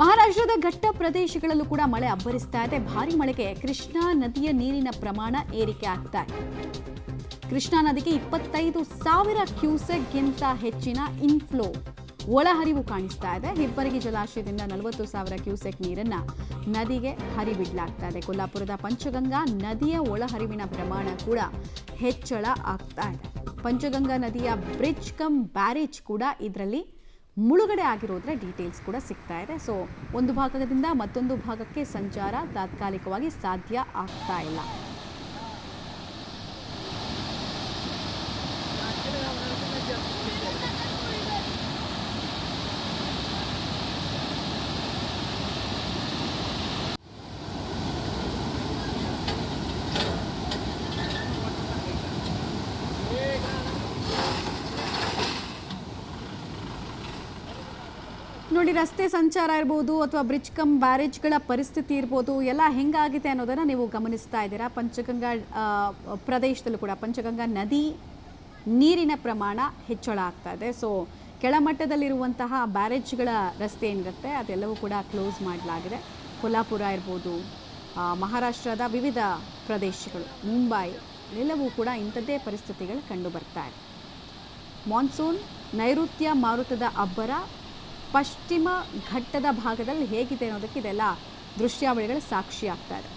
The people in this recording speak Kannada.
ಮಹಾರಾಷ್ಟ್ರದ ಘಟ್ಟ ಪ್ರದೇಶಗಳಲ್ಲೂ ಕೂಡ ಮಳೆ ಅಬ್ಬರಿಸ್ತಾ ಇದೆ. ಭಾರಿ ಮಳೆಗೆ ಕೃಷ್ಣಾ ನದಿಯ ನೀರಿನ ಪ್ರಮಾಣ ಏರಿಕೆ ಆಗ್ತಾ ಇದೆ. ಕೃಷ್ಣಾ ನದಿಗೆ 25,000 ಕ್ಯೂಸೆಕ್ಗಿಂತ ಹೆಚ್ಚಿನ ಇನ್ಫ್ಲೋ ಒಳಹರಿವು ಕಾಣಿಸ್ತಾ ಇದೆ. ಹಿಪ್ಪರಗಿ ಜಲಾಶಯದಿಂದ 40,000 ಕ್ಯೂಸೆಕ್ ನೀರನ್ನ ನದಿಗೆ ಹರಿಬಿಡಲಾಗ್ತಾ ಇದೆ. ಕೊಲ್ಲಾಪುರದ ಪಂಚಗಂಗಾ ನದಿಯ ಒಳಹರಿವಿನ ಪ್ರಮಾಣ ಕೂಡ ಹೆಚ್ಚಳ ಆಗ್ತಾ ಇದೆ. ಪಂಚಗಂಗಾ ನದಿಯ ಬ್ರಿಡ್ಜ್ ಕಮ್ ಬ್ಯಾರೇಜ್ ಕೂಡ ಇದರಲ್ಲಿ ಮುಳುಗಡೆ ಆಗಿರೋದ್ರ ಡೀಟೇಲ್ಸ್ ಕೂಡ ಸಿಗ್ತಾ ಇದೆ. ಸೊ ಒಂದು ಭಾಗದಿಂದ ಮತ್ತೊಂದು ಭಾಗಕ್ಕೆ ಸಂಚಾರ ತಾತ್ಕಾಲಿಕವಾಗಿ ಸಾಧ್ಯ ಆಗ್ತಾ ಇಲ್ಲ. ನೋಡಿ, ರಸ್ತೆ ಸಂಚಾರ ಇರ್ಬೋದು ಅಥವಾ ಬ್ರಿಡ್ಜ್ ಕಮ್ ಬ್ಯಾರೇಜ್ಗಳ ಪರಿಸ್ಥಿತಿ ಇರ್ಬೋದು, ಎಲ್ಲ ಹೆಂಗಾಗಿದೆ ಅನ್ನೋದನ್ನು ನೀವು ಗಮನಿಸ್ತಾ ಇದ್ದೀರಾ. ಪಂಚಗಂಗಾ ಪ್ರದೇಶದಲ್ಲೂ ಕೂಡ ಪಂಚಗಂಗಾ ನದಿ ನೀರಿನ ಪ್ರಮಾಣ ಹೆಚ್ಚಳ ಆಗ್ತಾ ಇದೆ. ಸೊ ಕೆಳಮಟ್ಟದಲ್ಲಿರುವಂತಹ ಬ್ಯಾರೇಜ್ಗಳ ರಸ್ತೆ ಏನಿರುತ್ತೆ ಅದೆಲ್ಲವೂ ಕೂಡ ಕ್ಲೋಸ್ ಮಾಡಲಾಗಿದೆ. ಕೊಲ್ಲಾಪುರ ಇರ್ಬೋದು, ಮಹಾರಾಷ್ಟ್ರದ ವಿವಿಧ ಪ್ರದೇಶಗಳು, ಮುಂಬೈ ಎಲ್ಲವೂ ಕೂಡ ಇಂಥದ್ದೇ ಪರಿಸ್ಥಿತಿಗಳು ಕಂಡು ಬರ್ತಾ ಇದೆ. ಮಾನ್ಸೂನ್ ನೈಋತ್ಯ ಮಾರುತದ ಅಬ್ಬರ ಪಶ್ಚಿಮ ಘಟ್ಟದ ಭಾಗದಲ್ಲಿ ಹೇಗಿದೆ ಅನ್ನೋದಕ್ಕೆ ಇದೆಲ್ಲ ದೃಶ್ಯಾವಳಿಗಳು ಸಾಕ್ಷಿ ಆಗ್ತಾ ಇದೆ.